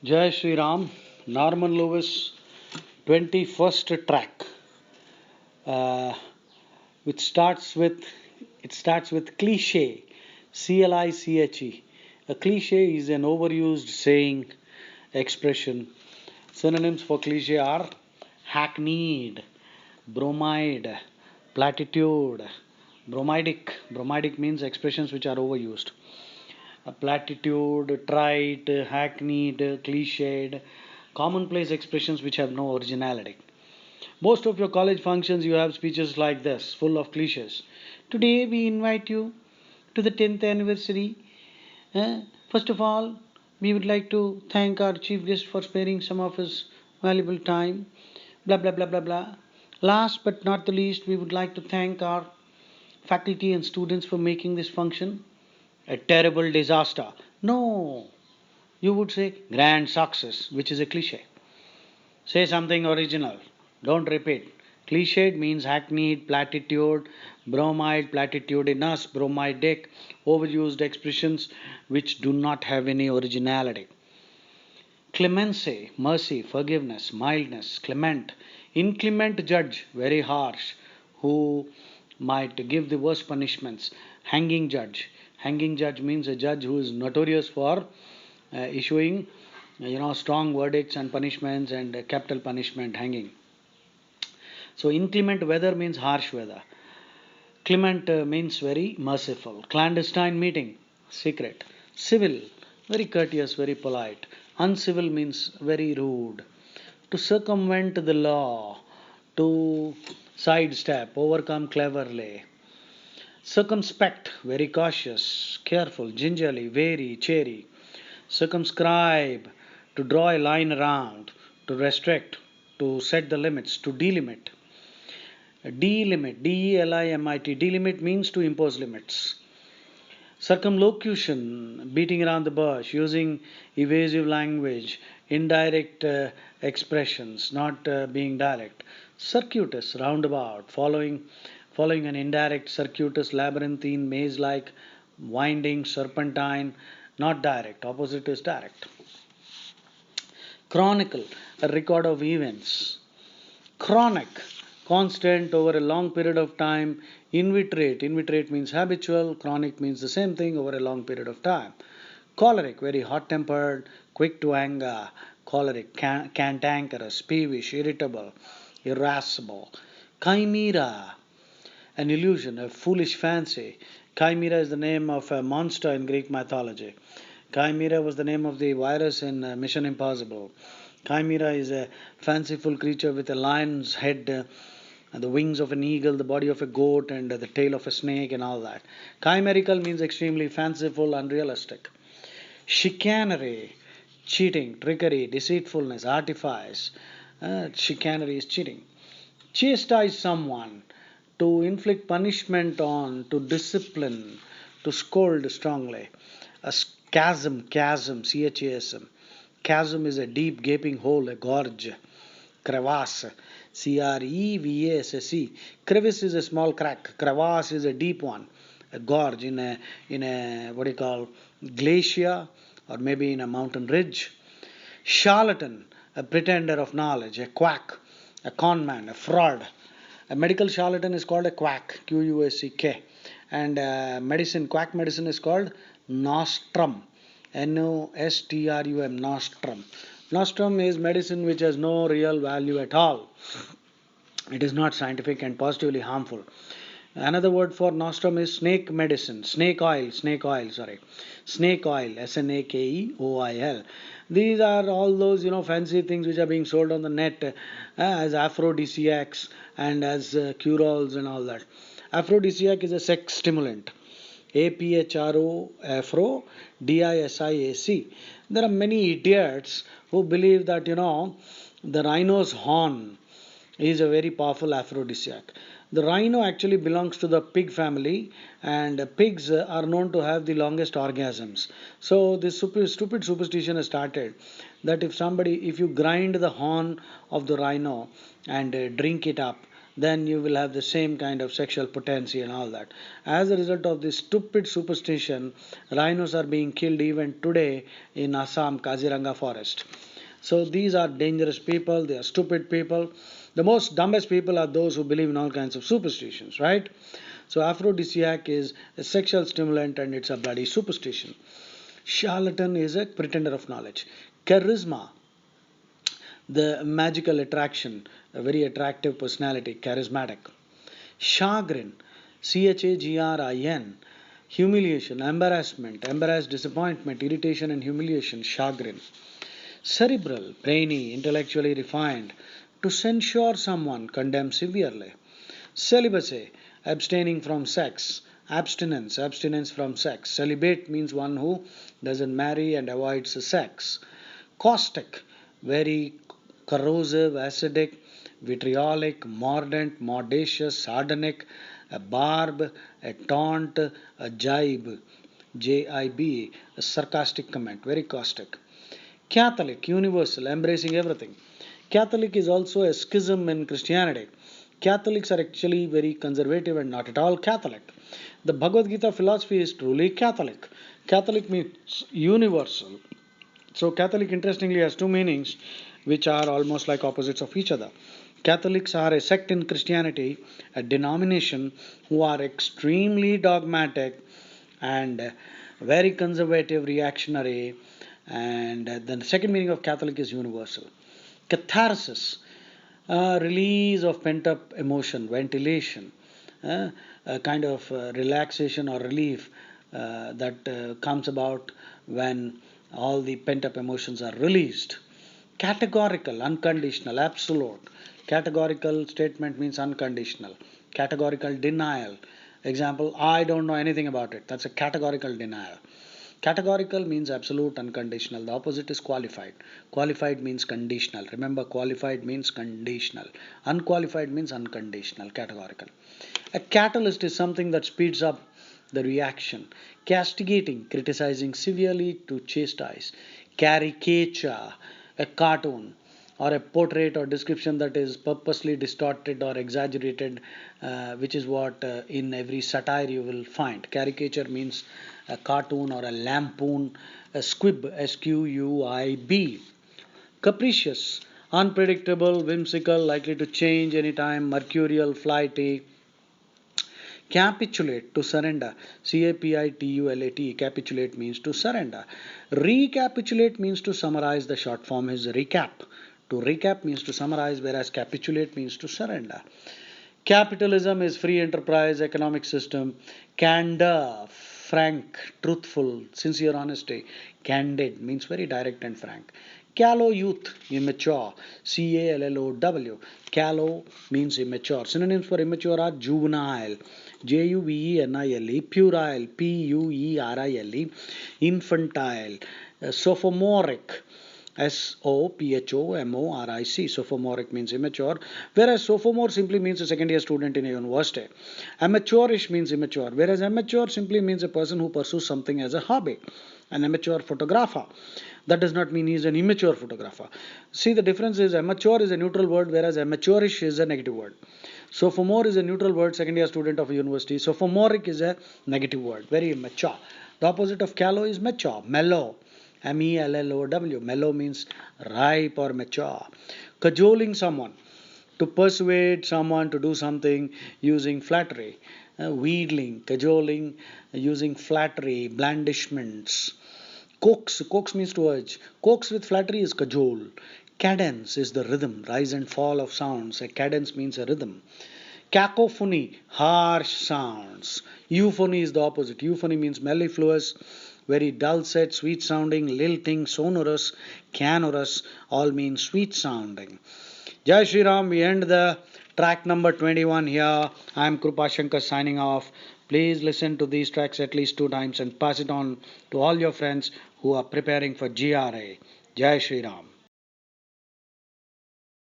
Jai Shri Ram, Norman Lewis, 21st track, uh, which starts with cliche, CLICHE. A cliche is an overused saying, expression. Synonyms for cliche are hackneyed, bromide, platitude, bromidic. Bromidic means expressions which are overused. A platitude, trite, hackneyed, cliched, commonplace expressions which have no originality. Most of your college functions, you have speeches like this, full of cliches. Today, we invite you to the 10th anniversary. First of all, we would like to thank our chief guest for sparing some of his valuable time. Blah, blah, blah, blah, blah. Last but not the least, we would like to thank our faculty and students for making this function a terrible disaster. No, you would say grand success, which is a cliche. Say something original. Don't repeat. Cliched means hackneyed, platitude, bromide, platitudinous, bromidic, overused expressions which do not have any originality. Clemency, mercy, forgiveness, mildness, clement, inclement judge, very harsh, who might give the worst punishments. Hanging judge. Hanging judge means a judge who is notorious for issuing strong verdicts and punishments and capital punishment, hanging. So inclement weather means harsh weather. Clement means very merciful. Clandestine meeting, secret. Civil, very courteous, very polite. Uncivil means very rude. To circumvent the law, to sidestep, overcome cleverly. Circumspect, very cautious, careful, gingerly, wary, chary. Circumscribe, to draw a line around, to restrict, to set the limits, to delimit. Delimit, DELIMIT, delimit means to impose limits. Circumlocution, beating around the bush, using evasive language, indirect expressions, not being direct. Circuitous, roundabout, following an indirect, circuitous, labyrinthine, maze-like, winding, serpentine, not direct. Opposite is direct. Chronicle, a record of events. Chronic, constant over a long period of time. Inveterate means habitual. Chronic means the same thing over a long period of time. Choleric, very hot tempered, quick to anger. Choleric, cantankerous, peevish, irritable, irascible. Chimera, an illusion, a foolish fancy. Chimera is the name of a monster in Greek mythology. Chimera was the name of the virus in Mission Impossible. Chimera is a fanciful creature with a lion's head, the wings of an eagle, the body of a goat, and the tail of a snake, and all that. Chimerical means extremely fanciful, unrealistic. Chicanery, cheating, trickery, deceitfulness, artifice. Chicanery is cheating. Chastise someone, to inflict punishment on, to discipline, to scold strongly. A chasm, CHASM. Chasm is a deep gaping hole, a gorge. Crevasse, CREVASSE. Crevice is a small crack. Crevasse is a deep one, a gorge in a what do you call glacier or maybe in a mountain ridge. Charlatan, a pretender of knowledge, a quack, a conman, a fraud. A medical charlatan is called a quack, QUACK, and quack medicine is called nostrum, NOSTRUM, nostrum. Nostrum is medicine which has no real value at all. It is not scientific and positively harmful. Another word for nostrum is snake medicine, snake oil, sorry. Snake oil, SNAKEOIL. These are all those fancy things which are being sold on the net as aphrodisiacs and as cure-alls and all that. Aphrodisiac is a sex stimulant. APHRO, Afro, DISIAC. There are many idiots who believe that the rhino's horn is a very powerful aphrodisiac. The rhino actually belongs to the pig family, and pigs are known to have the longest orgasms. So this stupid superstition has started that if you grind the horn of the rhino and drink it up, then you will have the same kind of sexual potency and all that. As a result of this stupid superstition, rhinos are being killed even today in Assam Kaziranga forest. So these are dangerous people, they are stupid people. The most dumbest people are those who believe in all kinds of superstitions, right? So aphrodisiac is a sexual stimulant and it's a bloody superstition. Charlatan is a pretender of knowledge. Charisma, the magical attraction, a very attractive personality, charismatic. Chagrin, Chagrin, humiliation, embarrassment, embarrassed disappointment, irritation and humiliation, chagrin. Cerebral, brainy, intellectually refined, to censure someone, condemn severely. Celibacy, abstaining from sex. Abstinence, abstinence from sex. Celibate means one who doesn't marry and avoids sex. Caustic, very corrosive, acidic, vitriolic, mordant, mordacious, sardonic, a barb, a taunt, a jibe, J-I-B, a sarcastic comment, very caustic. Catholic, universal, embracing everything. Catholic is also a schism in Christianity. Catholics are actually very conservative and not at all Catholic. The Bhagavad Gita philosophy is truly Catholic. Catholic means universal. So Catholic interestingly has two meanings which are almost like opposites of each other. Catholics are a sect in Christianity, a denomination who are extremely dogmatic and very conservative, reactionary. And then the second meaning of Catholic is universal. Catharsis, release of pent up emotion, ventilation, a kind of relaxation or relief that comes about when all the pent up emotions are released. Categorical, unconditional, absolute. Categorical statement means unconditional. Categorical denial. Example, I don't know anything about it. That's a categorical denial. Categorical means absolute, unconditional. The opposite is qualified. Qualified means conditional. Remember, qualified means conditional. Unqualified means unconditional, categorical. A catalyst is something that speeds up the reaction. Castigating, criticizing severely to chastise. Caricature, a cartoon or a portrait or description that is purposely distorted or exaggerated, which is what in every satire you will find. Caricature means a cartoon or a lampoon, a squib, S-Q-U-I-B. Capricious, unpredictable, whimsical, likely to change anytime, mercurial, flighty. Capitulate, to surrender. C-A-P-I-T-U-L-A-T. Capitulate means to surrender. Recapitulate means to summarize. The short form is recap. To recap means to summarize, whereas capitulate means to surrender. Capitalism is free enterprise economic system. Candor, frank, truthful, sincere honesty. Candid means very direct and frank. Callow youth, immature. C-A-L-L-O-W. Callow means immature. Synonyms for immature are juvenile, J-U-V-E-N-I-L-E, puerile, P-U-E-R-I-L-E, infantile, sophomoric, S-O-P-H-O-M-O-R-I-C. Sophomoric means immature, whereas sophomore simply means a second year student in a university. Amateurish means immature, whereas amateur simply means a person who pursues something as a hobby. An amateur photographer. That does not mean he is an immature photographer. See, the difference is amateur is a neutral word, whereas amateurish is a negative word. Sophomore is a neutral word, second year student of a university. Sophomoric is a negative word, very immature. The opposite of callow is mature, mellow. M-E-L-L-O-W. Mellow means ripe or mature. Cajoling someone, to persuade someone to do something using flattery. Wheedling, cajoling, using flattery, blandishments. Coax, coax means to urge. Coax with flattery is cajole. Cadence is the rhythm, rise and fall of sounds. A cadence means a rhythm. Cacophony, harsh sounds. Euphony is the opposite. Euphony means mellifluous, very dulcet, sweet sounding, lilting, sonorous, canorous, all mean sweet sounding. Jai Shri Ram, we end the track number 21 here. I am Krupa Shankar signing off. Please listen to these tracks at least 2 times and pass it on to all your friends who are preparing for GRA. Jai Shri Ram.